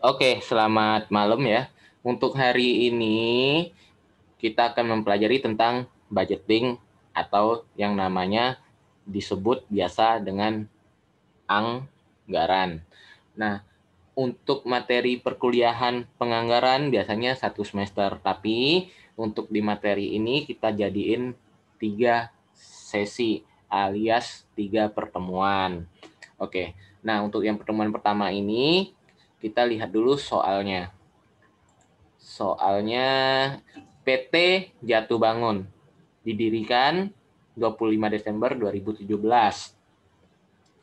Oke, selamat malam ya. Untuk hari ini kita akan mempelajari tentang budgeting atau yang namanya disebut biasa dengan anggaran. Nah, untuk materi perkuliahan penganggaran biasanya 1 semester, tapi untuk di materi ini kita jadiin 3 sesi alias 3 pertemuan. Oke, nah untuk yang pertemuan pertama ini kita lihat dulu soalnya. Soalnya PT Jatuh Bangun didirikan 25 Desember 2017.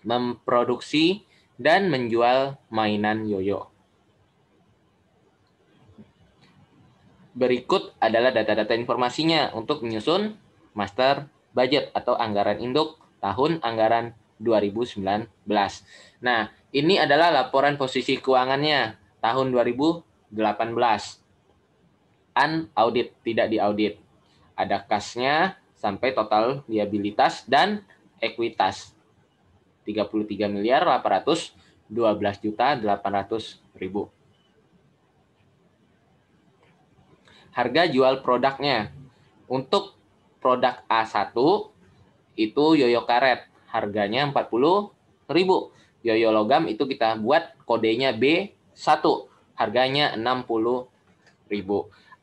Memproduksi dan menjual mainan yoyo. Berikut adalah data-data informasinya untuk menyusun master budget atau anggaran induk tahun anggaran 2019. Nah, ini adalah laporan posisi keuangannya tahun 2018. Unaudit, tidak diaudit. Ada kasnya sampai total liabilitas dan ekuitas. 33.812.800.000. Harga jual produknya. Untuk produk A1 itu yoyo karet, harganya 40.000. Yoyo logam itu kita buat kodenya B1, harganya 60.000.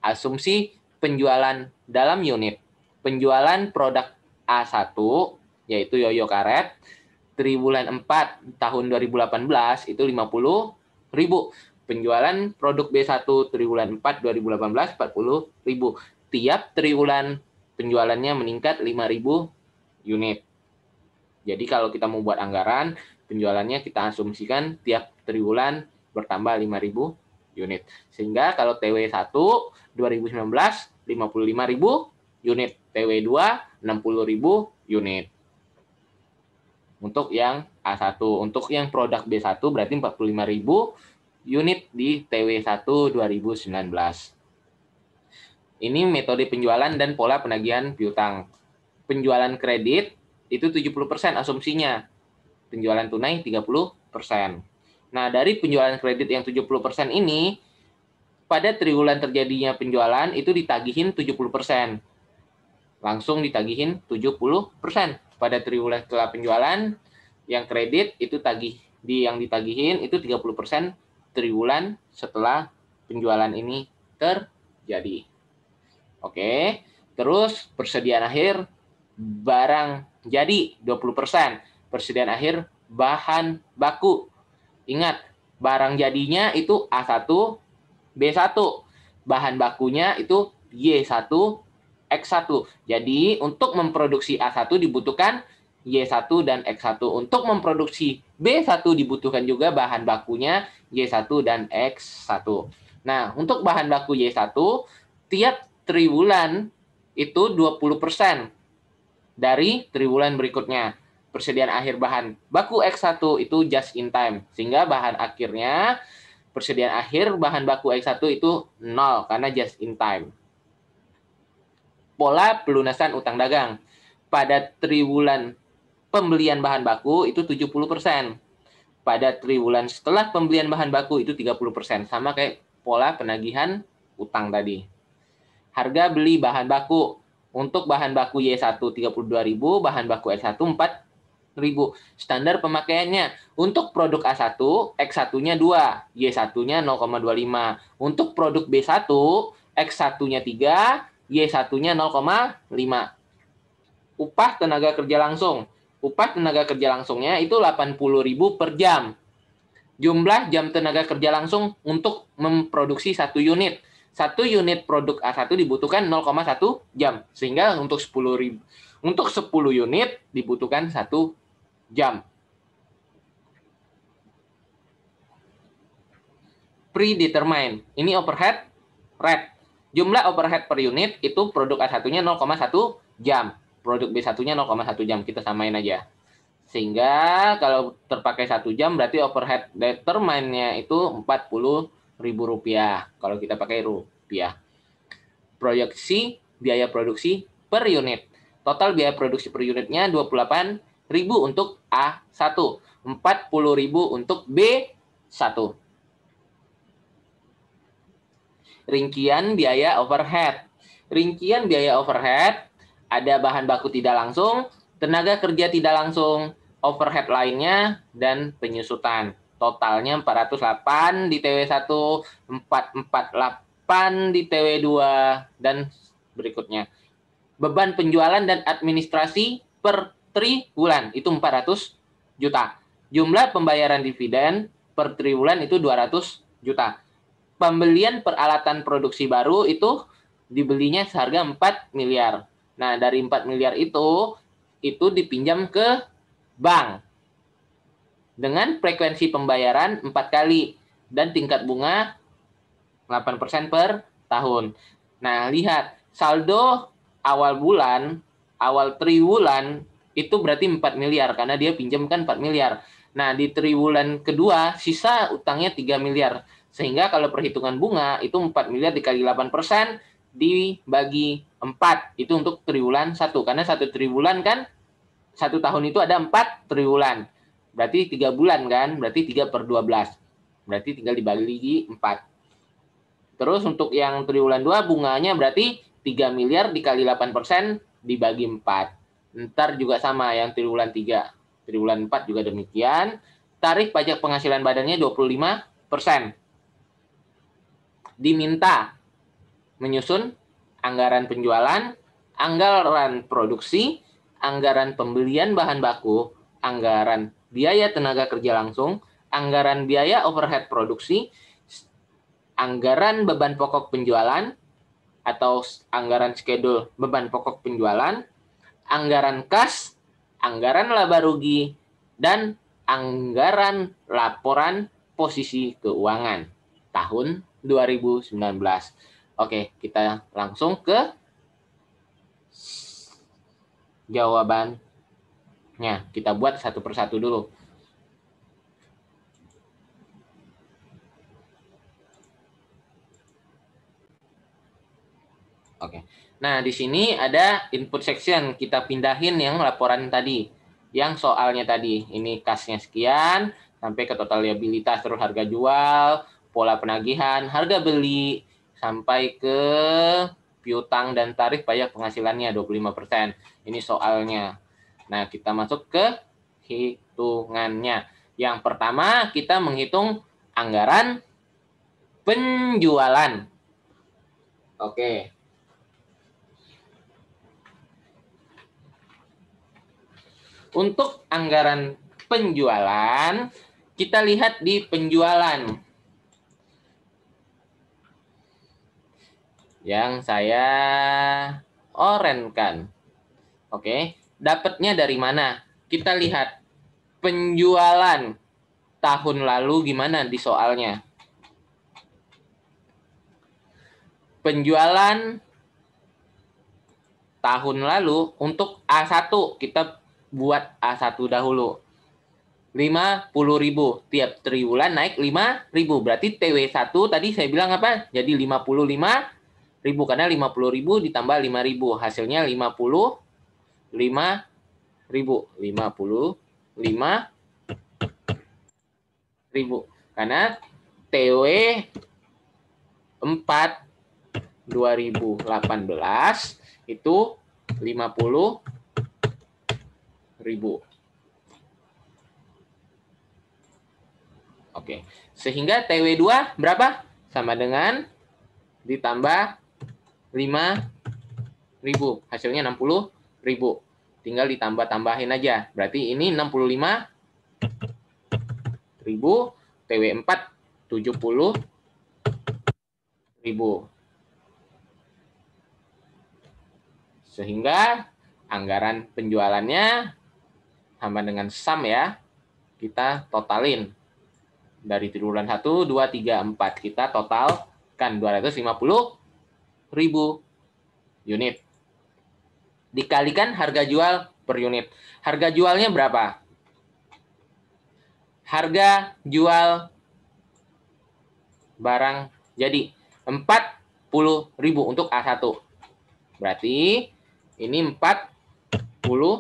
Asumsi penjualan dalam unit. Penjualan produk A1 yaitu yoyo karet triwulan 4 tahun 2018 itu 50.000. Penjualan produk B1 triwulan 4 2018 40.000. Tiap triwulan penjualannya meningkat 5.000 unit. Jadi kalau kita mau buat anggaran, penjualannya kita asumsikan tiap triwulan bertambah 5.000 unit. Sehingga kalau TW1 2019 55.000 unit, TW2 60.000 unit. Untuk yang A1, untuk yang produk B1 berarti 45.000 unit di TW1 2019. Ini metode penjualan dan pola penagihan piutang. Penjualan kredit itu 70% asumsinya. Penjualan tunai 30%. Nah, dari penjualan kredit yang 70% ini, pada triwulan terjadinya penjualan itu ditagihin 70%. Langsung ditagihin 70%. Pada triwulan setelah penjualan, yang kredit itu yang ditagihin itu 30% triwulan setelah penjualan ini terjadi. Oke, terus persediaan akhir barang jadi 20%. Persediaan akhir bahan baku. Ingat, barang jadinya itu A1, B1. Bahan bakunya itu Y1, X1. Jadi, untuk memproduksi A1 dibutuhkan Y1 dan X1. Untuk memproduksi B1 dibutuhkan juga bahan bakunya Y1 dan X1. Nah, untuk bahan baku Y1, tiap triwulan itu 20% dari triwulan berikutnya. Persediaan akhir bahan baku X1 itu just in time. Sehingga bahan akhirnya, persediaan akhir bahan baku X1 itu 0 karena just in time. Pola pelunasan utang dagang. Pada triwulan pembelian bahan baku itu 70%. Pada triwulan setelah pembelian bahan baku itu 30%. Sama kayak pola penagihan utang tadi. Harga beli bahan baku. Untuk bahan baku Y1 32.000, bahan baku X1 4.000. Standar pemakaiannya. Untuk produk A1, X1-nya 2, Y1-nya 0,25. Untuk produk B1, X1-nya 3, Y1-nya 0,5. Upah tenaga kerja langsung. Upah tenaga kerja langsungnya itu 80.000 per jam. Jumlah jam tenaga kerja langsung untuk memproduksi 1 unit. 1 unit produk A1 dibutuhkan 0,1 jam. Sehingga untuk 10.000, untuk 10 unit dibutuhkan 1 jam. Predetermine. Ini overhead rate. Jumlah overhead per unit itu produk A1-nya 0,1 jam. Produk B1-nya 0,1 jam. Kita samain aja. Sehingga kalau terpakai 1 jam berarti overhead determine-nya itu Rp40.000 kalau kita pakai rupiah. Proyeksi biaya produksi per unit. Total biaya produksi per unitnya 28.000 untuk A1, 40.000 untuk B1. rincian biaya overhead. Rincian biaya overhead, ada bahan baku tidak langsung, tenaga kerja tidak langsung, overhead lainnya, dan penyusutan. Totalnya 408 di TW1, 448 di TW2, dan berikutnya. Beban penjualan dan administrasi per triwulan itu 400 juta. Jumlah pembayaran dividen per triwulan itu 200 juta. Pembelian peralatan produksi baru itu dibelinya seharga 4 miliar. Nah, dari 4 miliar itu dipinjam ke bank dengan frekuensi pembayaran 4 kali dan tingkat bunga 8% per tahun. Nah, lihat saldo awal bulan, awal triwulan itu berarti 4 miliar karena dia pinjamkan 4 miliar. Nah, di triwulan kedua sisa utangnya 3 miliar. Sehingga kalau perhitungan bunga itu 4 miliar dikali 8% dibagi 4. Itu untuk triwulan 1. Karena satu triwulan kan, satu tahun itu ada 4 triwulan. Berarti 3 bulan kan, berarti 3 per 12. Berarti tinggal dibagi 4. Terus untuk yang triwulan 2 bunganya berarti 3 miliar dikali 8% dibagi 4. Ntar juga sama yang triwulan 3. Triwulan 4 juga demikian. Tarif pajak penghasilan badannya 25%. Diminta menyusun anggaran penjualan, anggaran produksi, anggaran pembelian bahan baku, anggaran biaya tenaga kerja langsung, anggaran biaya overhead produksi, anggaran beban pokok penjualan atau anggaran skedul beban pokok penjualan, anggaran kas, anggaran laba rugi, dan anggaran laporan posisi keuangan tahun 2019. Oke, kita langsung ke jawabannya. Kita buat satu persatu dulu. Oke. Nah, di sini ada input section. Kita pindahin yang laporan tadi. Yang soalnya tadi. Ini kasnya sekian, sampai ke total liabilitas, terus harga jual, pola penagihan, harga beli, sampai ke piutang dan tarif pajak penghasilannya 25%. Ini soalnya. Nah, kita masuk ke hitungannya. Yang pertama, kita menghitung anggaran penjualan. Oke. Untuk anggaran penjualan, kita lihat di penjualan. Yang saya orenkan. Oke, dapatnya dari mana? Kita lihat penjualan tahun lalu gimana di soalnya. Penjualan tahun lalu untuk A1 kita buat A1 dahulu. 50.000 tiap triwulan naik 5.000. Berarti TW1 tadi saya bilang apa? Jadi 55.000 karena 50.000 ditambah 5.000 hasilnya 55.000. 55.000 karena TW 4 2018 itu 50.000. Oke, sehingga TW2 berapa? Sama dengan ditambah 5.000. Hasilnya 60.000. Tinggal ditambah-tambahin aja. Berarti ini 65.000, TW4 70.000. Sehingga anggaran penjualannya sama dengan sum ya. Kita totalin. Dari triwulan 1, 2, 3, 4. Kita totalkan 250.000 unit. Dikalikan harga jual per unit. Harga jualnya berapa? Harga jual barang jadi 40.000 untuk A1. Berarti ini 40.000.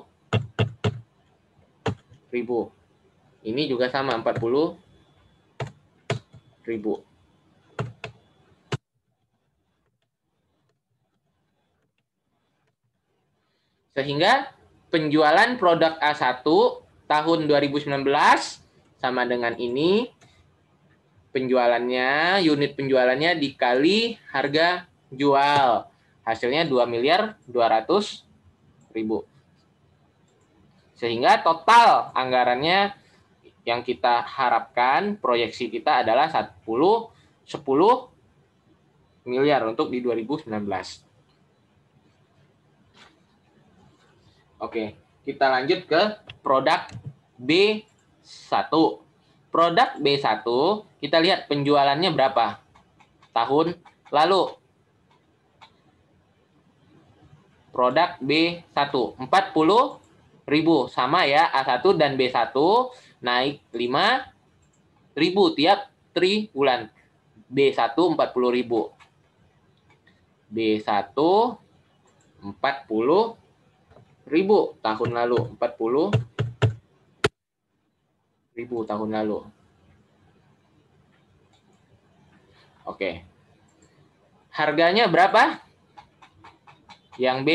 Ini juga sama 40.000. Sehingga penjualan produk A1 tahun 2019 sama dengan ini, penjualannya, unit penjualannya dikali harga jual. Hasilnya 2.200.000. Sehingga total anggarannya yang kita harapkan, proyeksi kita adalah 10 miliar untuk di 2019. Oke, kita lanjut ke produk B1. Produk B1, kita lihat penjualannya berapa tahun lalu. Produk B1, 40.000. Sama ya, A1 dan B1 naik 5.000 tiap triwulan. B1 40.000. B1 40.000 tahun lalu, 40.000 tahun lalu. Oke. Harganya berapa? Yang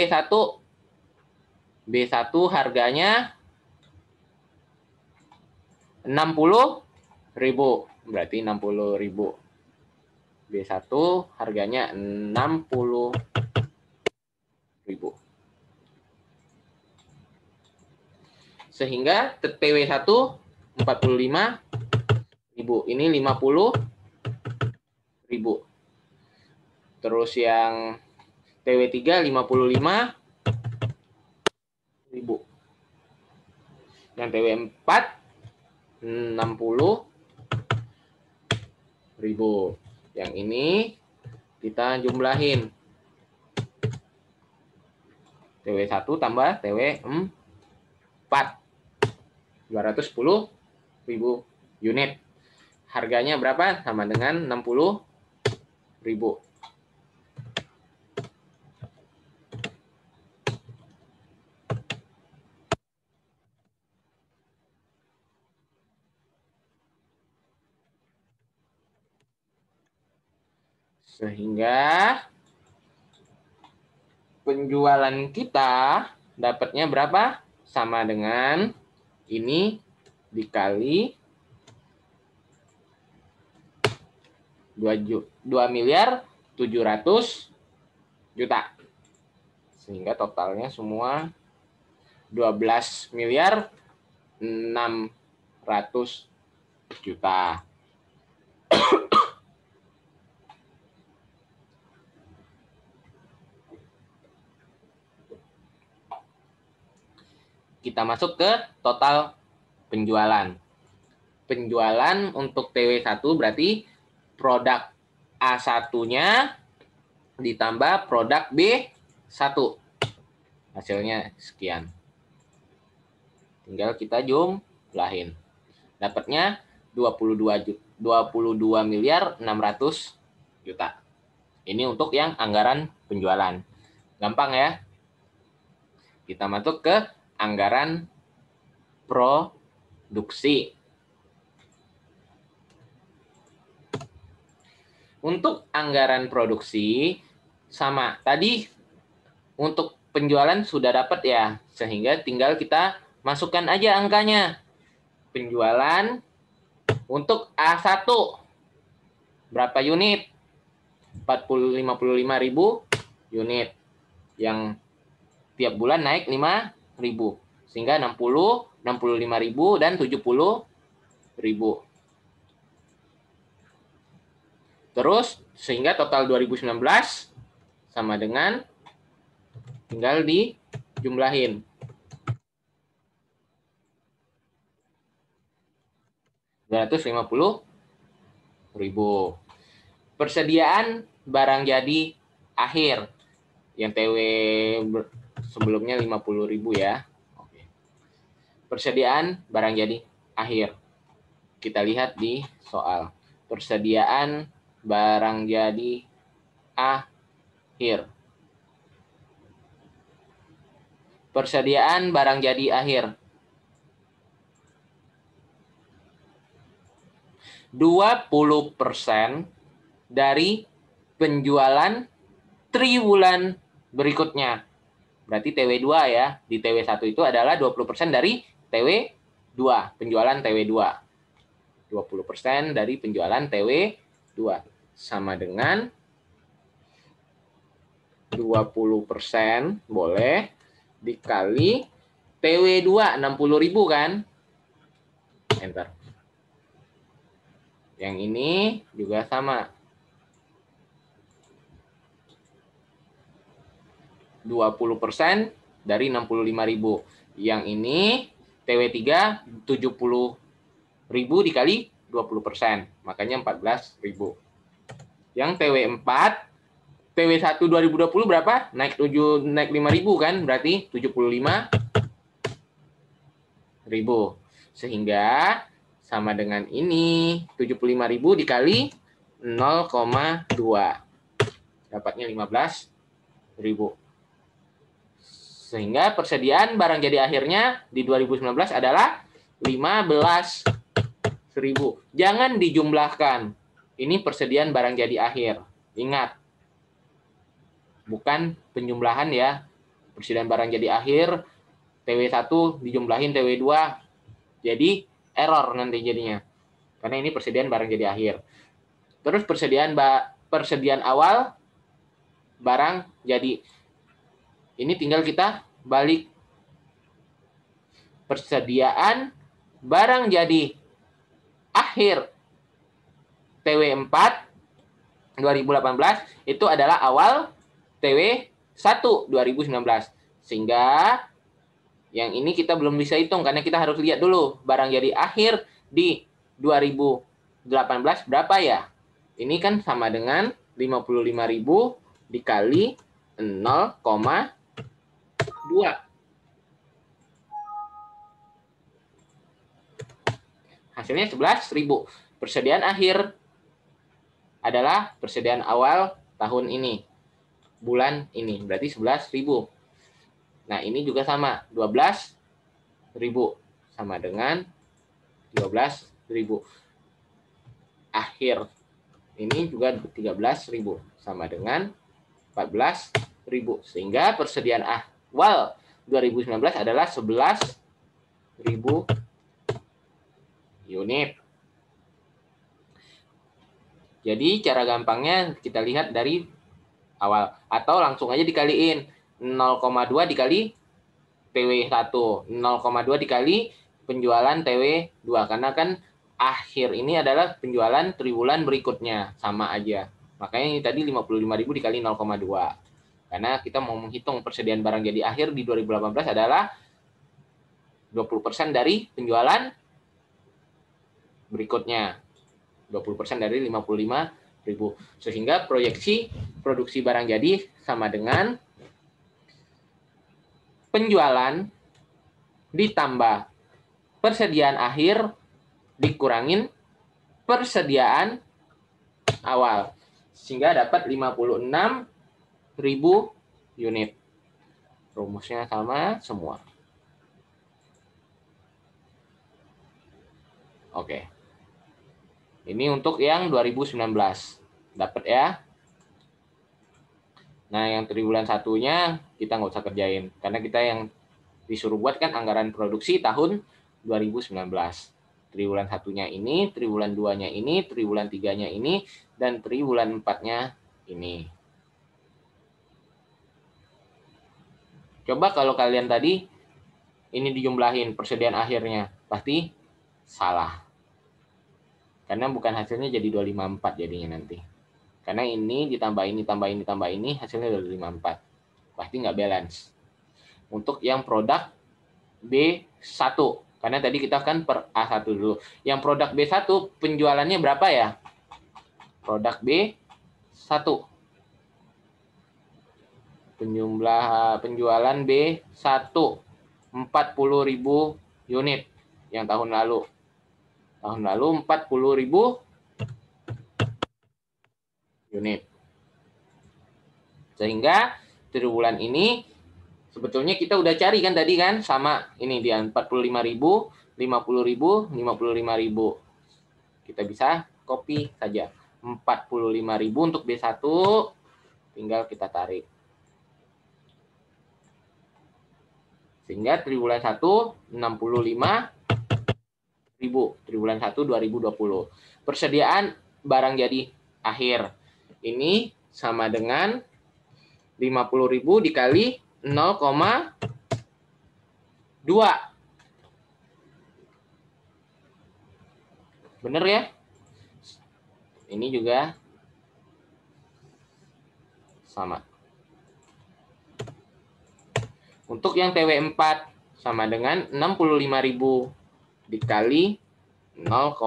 B1 harganya 60.000. Berarti 60.000. B1 harganya 60.000. Sehingga TW1 45.000. Ini 50.000. Terus yang TW3 55.000. Yang TW4 60.000. Yang ini kita jumlahin. TW1 tambah TW4. 210.000 unit. Harganya berapa? Sama dengan 60.000. Sehingga penjualan kita dapatnya berapa? Sama dengan ini dikali 2.700.000.000. Sehingga totalnya semua 12.600.000.000. Kita masuk ke total penjualan. Penjualan untuk TW1 berarti produk A1-nya ditambah produk B1. Hasilnya sekian. Tinggal kita jumlahin. Dapatnya 22.600.000.000. Ini untuk yang anggaran penjualan. Gampang ya. Kita masuk ke anggaran produksi. Untuk anggaran produksi sama. Tadi untuk penjualan sudah dapat ya. Sehingga tinggal kita masukkan aja angkanya. Penjualan untuk A1 berapa unit? 55.000 unit. Yang tiap bulan naik 5.000. Sehingga 60, 65.000, dan 70.000. Terus, sehingga total 2019 sama dengan, tinggal dijumlahin. 250.000. Persediaan barang jadi akhir. Yang TW sebelumnya 50.000 ya. Oke. Persediaan barang jadi akhir. Kita lihat di soal. Persediaan barang jadi akhir. Persediaan barang jadi akhir. 20% dari penjualan triwulan berikutnya. Berarti TW2 ya. Di TW1 itu adalah 20% dari TW2, penjualan TW2. 20% dari penjualan TW2 sama dengan 20% boleh dikali TW2 60.000 kan? Enter. Yang ini juga sama. 20% dari 65.000. Yang ini TW3 70.000 dikali 20%. Makanya 14.000. Yang TW4 TW1 2020 berapa? Naik 5.000 kan? Berarti 75.000. Sehingga sama dengan ini 75.000 dikali 0,2. Dapatnya 15.000. Sehingga persediaan barang jadi akhirnya di 2019 adalah 15.000. Jangan dijumlahkan. Ini persediaan barang jadi akhir. Ingat, bukan penjumlahan ya. Persediaan barang jadi akhir, TW1 dijumlahin TW2. Jadi error nanti jadinya. Karena ini persediaan barang jadi akhir. Terus persediaan awal barang jadi. Ini tinggal kita balik. Persediaan barang jadi akhir TW4 2018 itu adalah awal TW1 2019. Sehingga yang ini kita belum bisa hitung karena kita harus lihat dulu barang jadi akhir di 2018 berapa ya? Ini kan sama dengan 55.000 dikali 0,2. Hasilnya 11.000. Persediaan akhir adalah persediaan awal tahun ini. Bulan ini. Berarti 11.000. Nah, ini juga sama. 12.000. Sama dengan 12.000. Akhir. Ini juga 13.000. Sama dengan 14.000. Sehingga persediaan awal 2019 adalah 11.000 unit. Jadi cara gampangnya kita lihat dari awal. Atau langsung aja dikaliin. 0,2 dikali TW1. 0,2 dikali penjualan TW2. Karena kan akhir ini adalah penjualan triwulan berikutnya. Sama aja. Makanya ini tadi 55.000 dikali 0,2. Karena kita mau menghitung persediaan barang jadi akhir di 2018 adalah 20% dari penjualan berikutnya. 20% dari 55.000. Sehingga proyeksi produksi barang jadi sama dengan penjualan ditambah persediaan akhir dikurangin persediaan awal. Sehingga dapat 56.000 unit. Rumusnya sama semua. Oke. Ini untuk yang 2019. Dapat ya. Nah, yang triwulan satunya kita nggak usah kerjain. Karena kita yang disuruh buat kan anggaran produksi tahun 2019. Triwulan satunya ini, triwulan 2-nya ini, triwulan 3-nya ini, dan triwulan 4-nya ini. Coba kalau kalian tadi ini dijumlahin persediaan akhirnya. Pasti salah. Karena bukan hasilnya jadi 254 jadinya nanti. Karena ini ditambah ini, hasilnya 254. Pasti nggak balance. Untuk yang produk B1. Karena tadi kita kan per A1 dulu. Yang produk B1 penjualannya berapa ya? Produk B1. Penjualan B1. 40.000 unit yang tahun lalu. Tahun lalu 40.000 unit. Sehingga triwulan ini sebetulnya kita udah cari kan tadi kan sama ini dia 45.000, 50.000, 55.000. Kita bisa copy saja. 45.000 untuk B1 tinggal kita tarik. Sehingga triwulan 1 65.000, triwulan 1 2020. Persediaan barang jadi akhir ini sama dengan 50.000 dikali 0,2. Bener ya? Ini juga sama. Untuk yang TW4 sama dengan 65.000 dikali 0,2.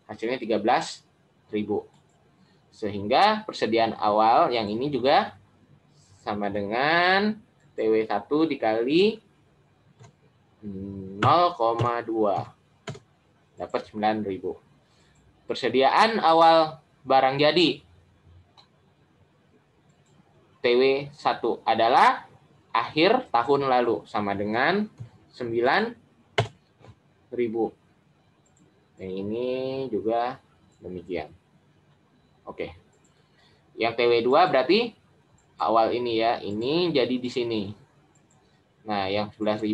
Hasilnya 13.000. Sehingga persediaan awal yang ini juga sama dengan TW1 dikali 0,2. Dapat 9.000. Persediaan awal barang jadi TW1 adalah akhir tahun lalu sama dengan 9.000. Yang ini juga demikian. Oke. Yang TW2 berarti awal ini ya. Ini jadi di sini. Nah, yang 11.000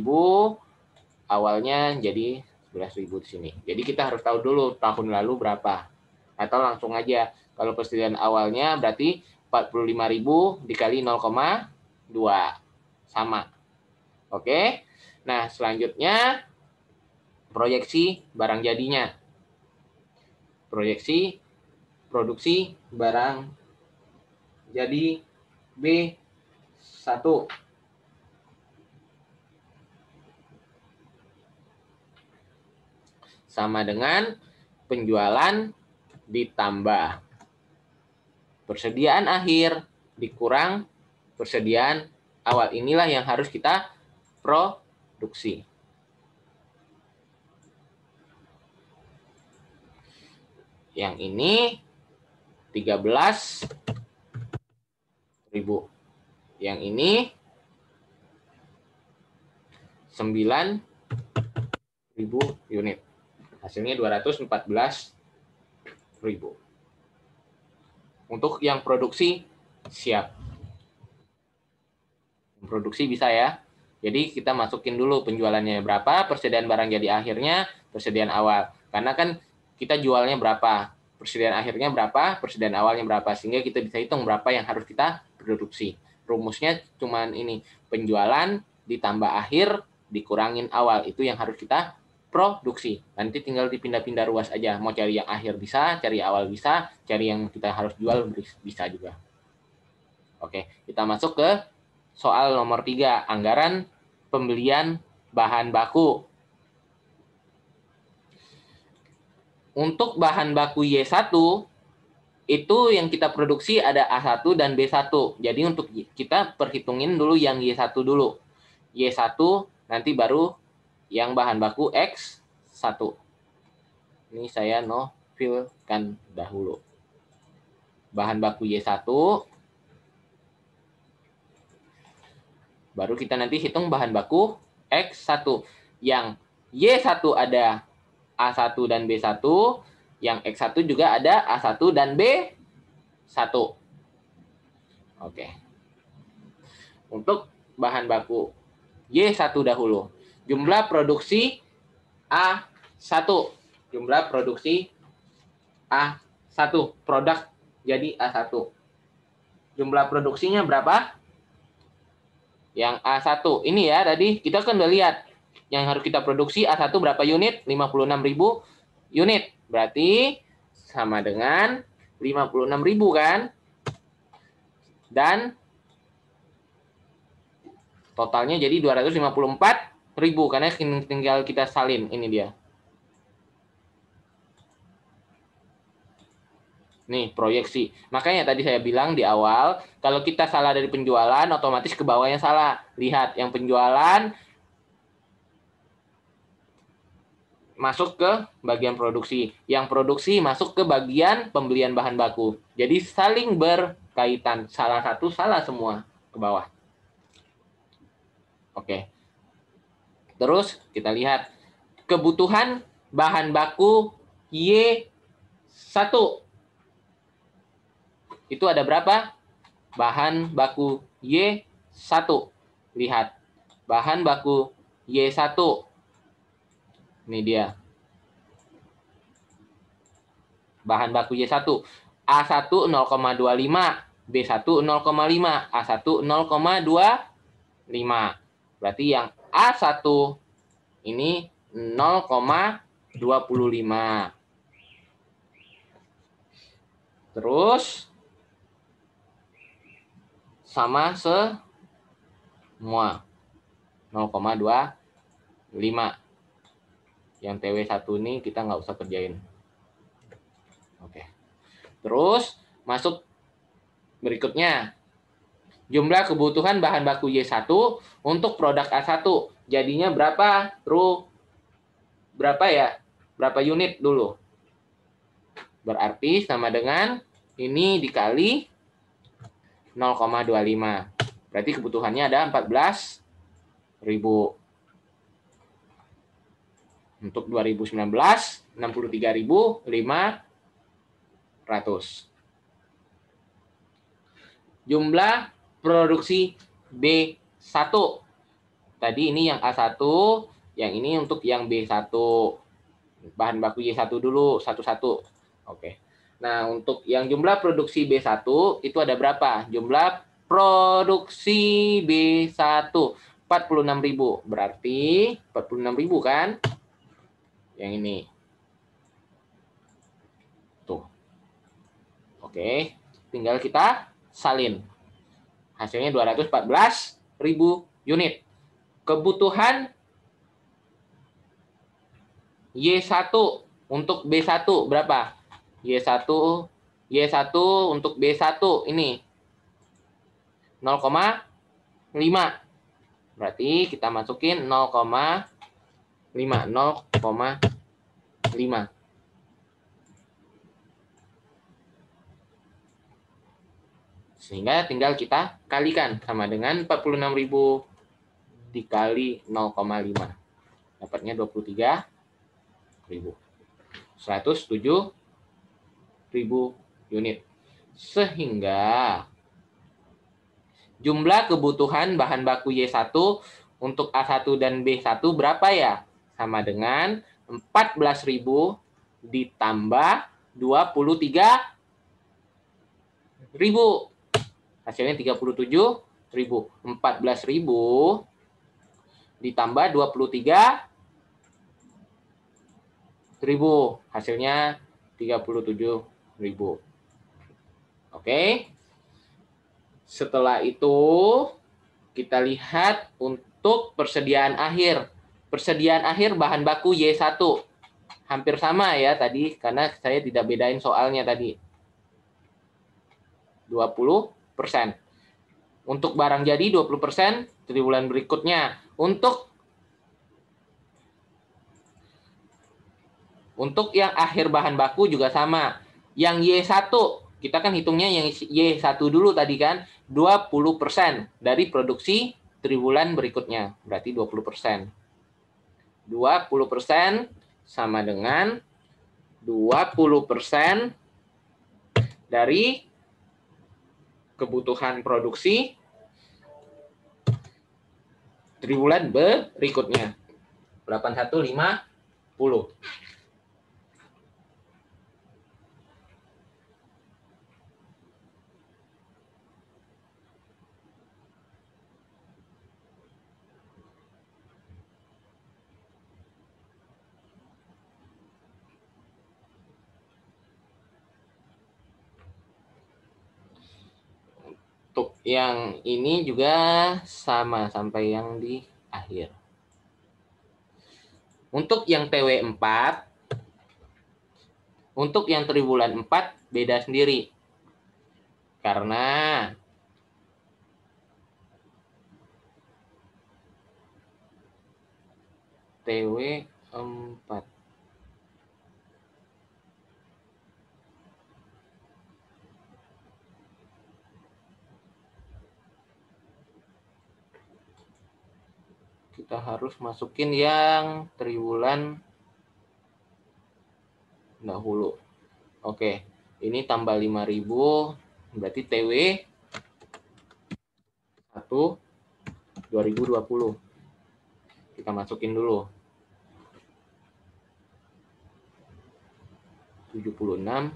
awalnya jadi 11.000 di sini. Jadi kita harus tahu dulu tahun lalu berapa. Atau langsung aja. Kalau persediaan awalnya berarti 45.000 dikali 0,2. Sama. Oke. Nah, selanjutnya proyeksi barang jadinya. Proyeksi produksi barang jadi B1. Sama dengan penjualan ditambah persediaan akhir dikurang persediaan awal. Inilah yang harus kita produksi. Yang ini 13.000. Yang ini 9.000 unit. Hasilnya 214.000. Untuk yang produksi siap. Produksi bisa ya. Jadi kita masukin dulu penjualannya berapa, persediaan barang jadi akhirnya, persediaan awal. Karena kan kita jualnya berapa, persediaan akhirnya berapa, persediaan awalnya berapa. Sehingga kita bisa hitung berapa yang harus kita produksi. Rumusnya cuman ini, penjualan ditambah akhir dikurangin awal. Itu yang harus kita produksi. Nanti tinggal dipindah-pindah ruas aja. Mau cari yang akhir bisa, cari awal bisa, cari yang kita harus jual bisa juga. Oke, kita masuk ke soal nomor 3, anggaran pembelian bahan baku. Untuk bahan baku Y1, itu yang kita produksi ada A1 dan B1. Jadi untuk kita perhitungin dulu yang Y1 dulu. Y1 nanti baru yang bahan baku X1. Ini saya nofilkan dahulu. Bahan baku Y1. Baru kita nanti hitung bahan baku X1. Yang Y1 ada A1 dan B1. Yang X1 juga ada A1 dan B1. Oke. Untuk bahan baku Y1 dahulu. Jumlah produksi A1. Jumlah produksi A1. Produk jadi A1. Jumlah produksinya berapa? Yang A1. Ini ya tadi kita kan udah lihat. Yang harus kita produksi A1 berapa unit? 56.000 unit. Berarti sama dengan 56.000 kan? Dan totalnya jadi 254.000 karena tinggal kita salin. Ini dia. Nih, proyeksi. Makanya tadi saya bilang di awal, kalau kita salah dari penjualan, otomatis ke bawahnya salah. Lihat, yang penjualan masuk ke bagian produksi. Yang produksi masuk ke bagian pembelian bahan baku. Jadi saling berkaitan. Salah satu, salah semua ke bawah. Oke. Terus kita lihat kebutuhan bahan baku Y1. Itu ada berapa? Bahan baku Y1. Lihat. bahan baku Y1. Ini dia. Bahan baku Y1. A1 0,25, B1 0,5, A1 0,25. Berarti yang A1 ini 0,25. Terus sama semua 0,25. Yang TW1 ini kita nggak usah kerjain. Oke. Terus masuk berikutnya. Jumlah kebutuhan bahan baku Y1 untuk produk A1. Jadinya berapa? Berapa ya? Berapa unit dulu? Berarti sama dengan ini dikali 0,25. Berarti kebutuhannya ada 14.000. Untuk 2019, 63.500. Jumlah produksi B1. Tadi ini yang A1, yang ini untuk yang B1. Bahan baku Y1 dulu, satu-satu. Oke. Nah, untuk yang jumlah produksi B1 itu ada berapa? Jumlah produksi B1 46.000. Berarti 46.000 kan? Yang ini. Tuh. Oke, tinggal kita salin. Hasilnya 214.000 unit. Kebutuhan Y1 untuk B1 berapa? Y1 untuk B1 ini 0,5. Berarti kita masukin 0,5. Sehingga tinggal kita kalikan sama dengan 46.000 dikali 0,5. Dapatnya 23.000. 107.000 unit. Sehingga jumlah kebutuhan bahan baku Y1 untuk A1 dan B1 berapa ya? Sama dengan 14.000 ditambah 23.000. Hasilnya 37.000. 14.000 ditambah 23.000. Hasilnya 37.000. Oke. Setelah itu kita lihat untuk persediaan akhir. Persediaan akhir bahan baku Y1. Hampir sama ya tadi, karena saya tidak bedain soalnya tadi. 20%. Untuk barang jadi 20%, triwulan berikutnya. Untuk yang akhir bahan baku juga sama. Yang Y1, kita kan hitungnya yang Y1 dulu tadi kan, 20% dari produksi triwulan berikutnya. Berarti 20%. 20% sama dengan 20% dari kebutuhan produksi triwulan berikutnya. 8150. Untuk yang ini juga sama sampai yang di akhir. Untuk yang TW4, untuk yang triwulan 4 beda sendiri. Karena TW4 kita harus masukin yang triwulan dahulu. Oke, ini tambah 5.000, berarti TW 1 2020. Kita masukin dulu. 76.000.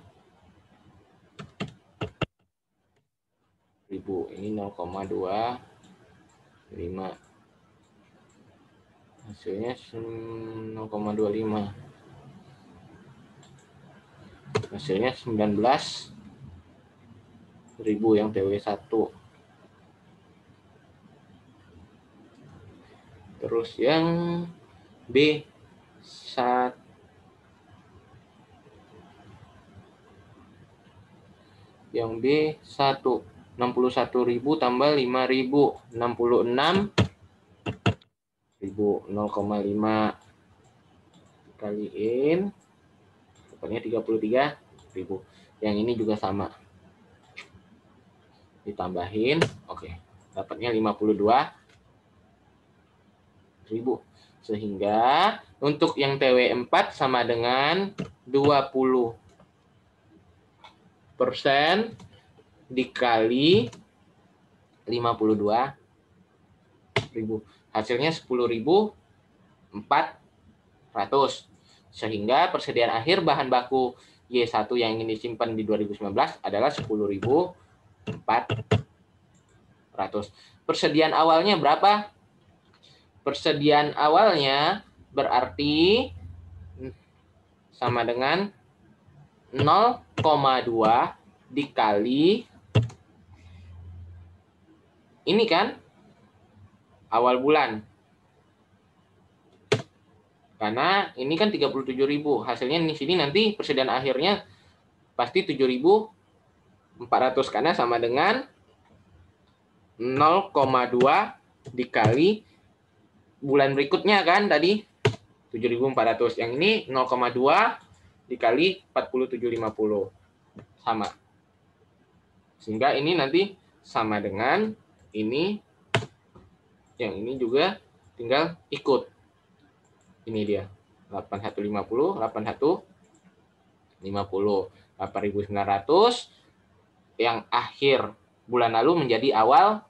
Ini 0,25. Hasilnya 0,25. Hasilnya 19.000 yang TW1. Terus yang B1, yang B1 61.000 tambah 5.000, 66.000, 0,5 kaliin pokoknya 33.000. Yang ini juga sama, ditambahin, oke, dapatnya 52.000. Sehingga untuk yang TW4 sama dengan 20% dikali 52.000. Hasilnya 10.400. Sehingga persediaan akhir bahan baku Y1 yang ingin disimpan di 2019 adalah 10.400. Persediaan awalnya berapa? Persediaan awalnya berarti sama dengan 0,2 dikali ini kan awal bulan. Karena ini kan 37.000. Hasilnya di sini nanti persediaan akhirnya pasti 7.400 karena sama dengan 0,2 dikali bulan berikutnya kan tadi 7.400. Yang ini 0,2 dikali 47.50. Sama. Sehingga ini nanti sama dengan ini. Yang ini juga tinggal ikut. Ini dia. 8150, 8150. 8.900 yang akhir bulan lalu menjadi awal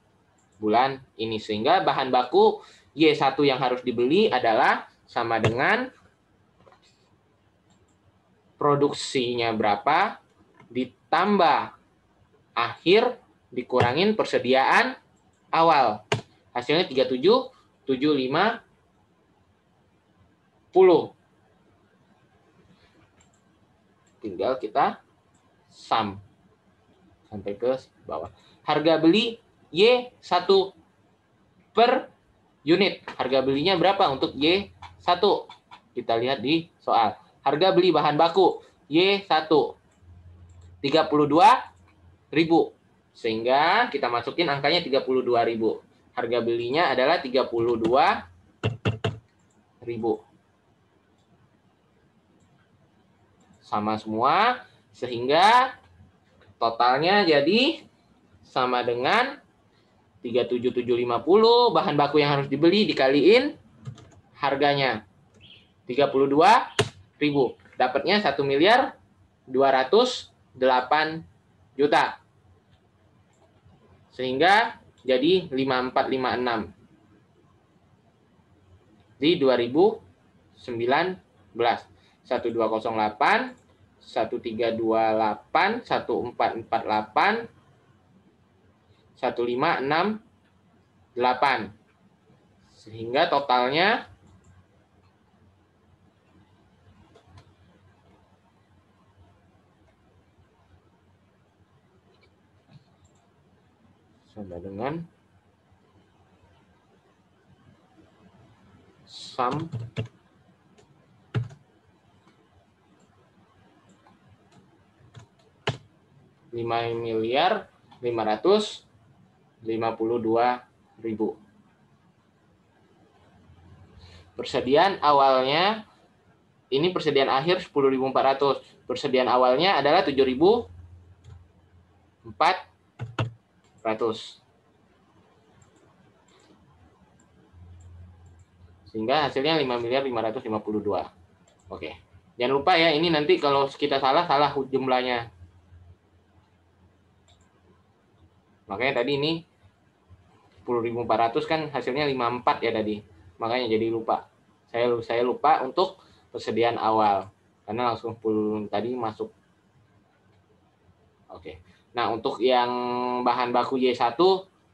bulan ini. Sehingga bahan baku Y1 yang harus dibeli adalah sama dengan produksinya berapa ditambah akhir dikurangin persediaan awal. Hasilnya 37.750. Tinggal kita sum sampai ke bawah. Harga beli Y1 per unit. Harga belinya berapa untuk Y1? Kita lihat di soal. Harga beli bahan baku Y1 32.000. Sehingga kita masukin angkanya 32.000. Harga belinya adalah 32.000. Sama semua, sehingga totalnya jadi sama dengan 37.750 bahan baku yang harus dibeli dikaliin harganya 32.000. Dapatnya 1.208.000.000. Sehingga jadi 5456 di 2019. 1208, 1328, 1448, 1568. Sehingga totalnya sama dengan sum Rp5.552.000. Persediaan awalnya ini persediaan akhir 10.400. Persediaan awalnya adalah 7.400. Sehingga hasilnya 5.552. Oke. Jangan lupa ya, ini nanti kalau kita salah jumlahnya. Makanya tadi ini 10.400 kan hasilnya 54 ya tadi. makanya jadi lupa. Saya lupa untuk persediaan awal karena langsung full tadi masuk. Oke. Nah, untuk yang bahan baku Y1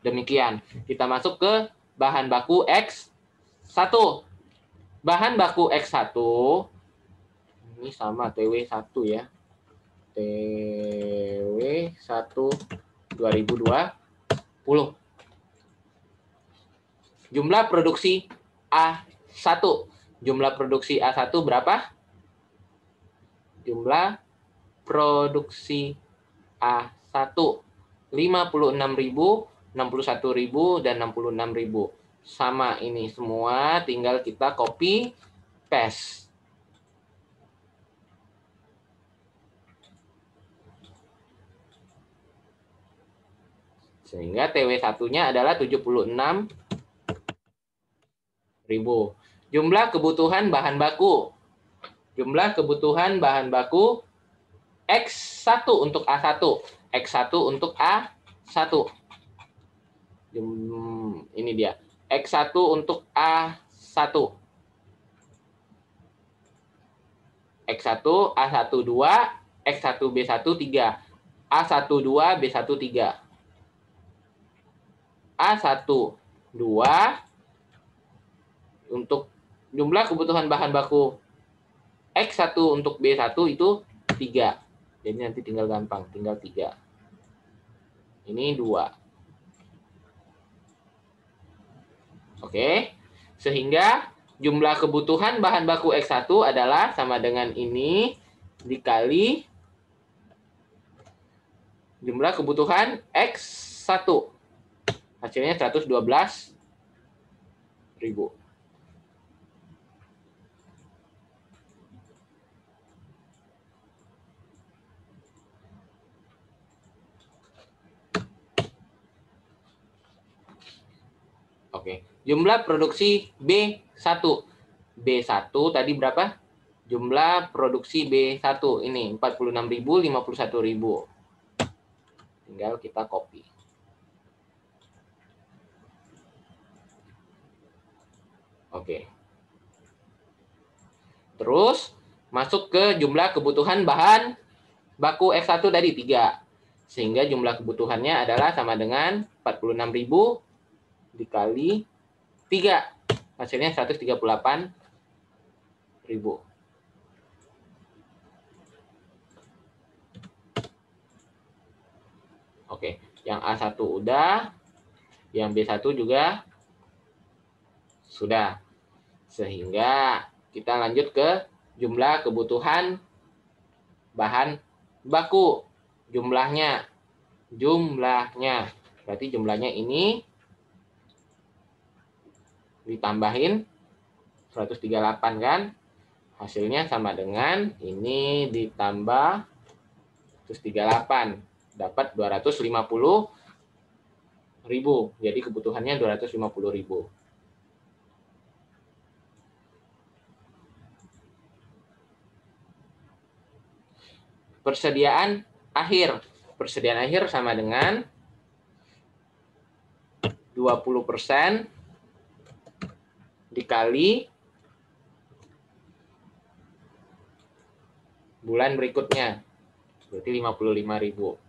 demikian. Kita masuk ke bahan baku X1. Bahan baku X1 ini sama TW1 ya. TW1 2020. Jumlah produksi A1. Jumlah produksi A1 berapa? Jumlah produksi A1 56.000, 61.000 dan 66.000. Sama ini semua, tinggal kita copy paste. Sehingga TW1-nya adalah 76.000. Jumlah kebutuhan bahan baku. Jumlah kebutuhan bahan baku X1 untuk A1. X1 untuk A1. Ini dia. X1 untuk A1. X1, A1, 2, X1, B1, 3. A1, 2, B1, 3. A1, 2 untuk jumlah kebutuhan bahan baku X1 untuk B1 itu 3. Jadi nanti tinggal gampang, tinggal 3. Ini 2. Oke, sehingga jumlah kebutuhan bahan baku X1 adalah sama dengan ini dikali jumlah kebutuhan X1. Hasilnya 112.000. Oke, jumlah produksi B1. B1 tadi berapa? Jumlah produksi B1 ini 46.000, 51.000. Tinggal kita copy. Oke. Terus masuk ke jumlah kebutuhan bahan baku X1 tadi 3. Sehingga jumlah kebutuhannya adalah sama dengan 46.000 dikali 3. Hasilnya 138.000. Oke, yang A1 udah, yang B1 juga sudah. Sehingga kita lanjut ke jumlah kebutuhan bahan baku. Jumlahnya. Berarti jumlahnya ini ditambahin 138 kan? Hasilnya sama dengan ini ditambah 138. Dapat 250.000. Jadi kebutuhannya 250.000. Persediaan akhir. Persediaan akhir sama dengan 20% dikali bulan berikutnya. Berarti 55.000.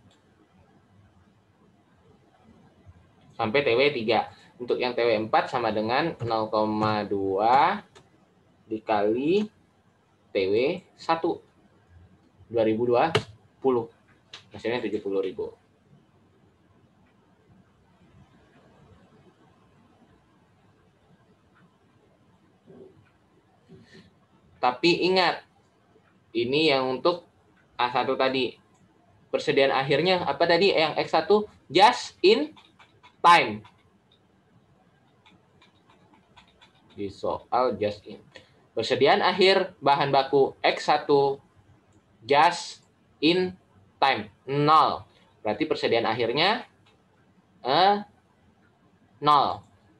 Sampai TW3. Untuk yang TW4 sama dengan 0,2 dikali TW1. 2020. Hasilnya 70.000. Tapi ingat, ini yang untuk A1 tadi. Persediaan akhirnya apa tadi? Yang X1 just in time. Di soal just in. Persediaan akhir bahan baku X1 just in time. 0. Berarti persediaan akhirnya 0.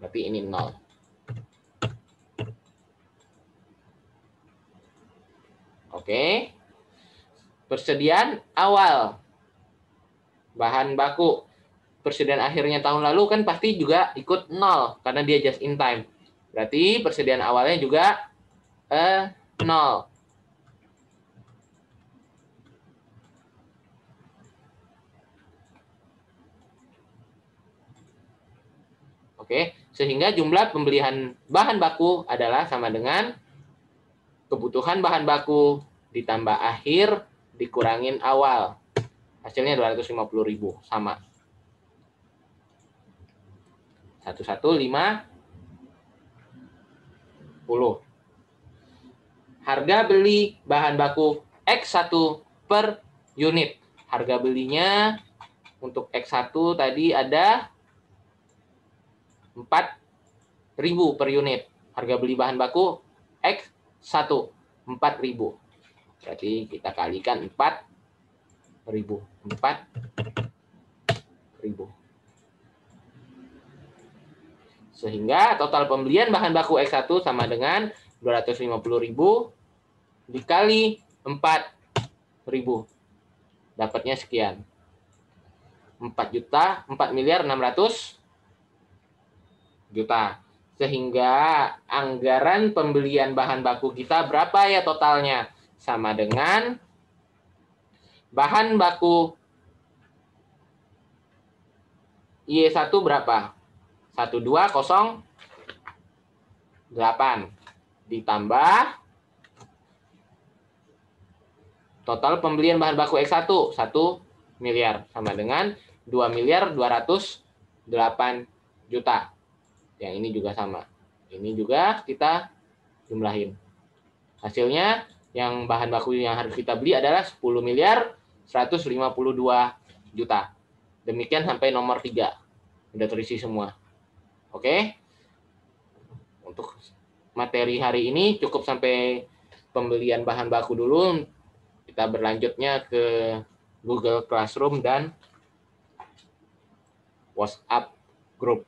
Berarti ini 0. Oke. Persediaan awal bahan baku. Persediaan akhirnya tahun lalu kan pasti juga ikut 0 karena dia just in time. Berarti persediaan awalnya juga 0. Oke, sehingga jumlah pembelian bahan baku adalah sama dengan kebutuhan bahan baku ditambah akhir dikurangin awal. Hasilnya 250.000, sama. 1150. Harga beli bahan baku X1 per unit. Harga belinya untuk X1 tadi ada 4.000 per unit. Harga beli bahan baku X1 4.000. Berarti kita kalikan 4.000. 4.000. Sehingga total pembelian bahan baku X1 sama dengan 250.000 dikali 4.000. Dapatnya sekian. 4.600.000.000. Sehingga anggaran pembelian bahan baku kita berapa ya totalnya? Sama dengan bahan baku Y1 berapa? 1208 ditambah total pembelian bahan baku X1 1 miliar sama dengan 2.208.000.000. Yang ini juga sama. Ini juga kita jumlahin. Hasilnya yang bahan baku yang harus kita beli adalah 10.152.000.000. Demikian sampai nomor 3. Udah terisi semua. Oke. Untuk materi hari ini cukup sampai pembelian bahan baku dulu. Kita berlanjutnya ke Google Classroom dan WhatsApp Group.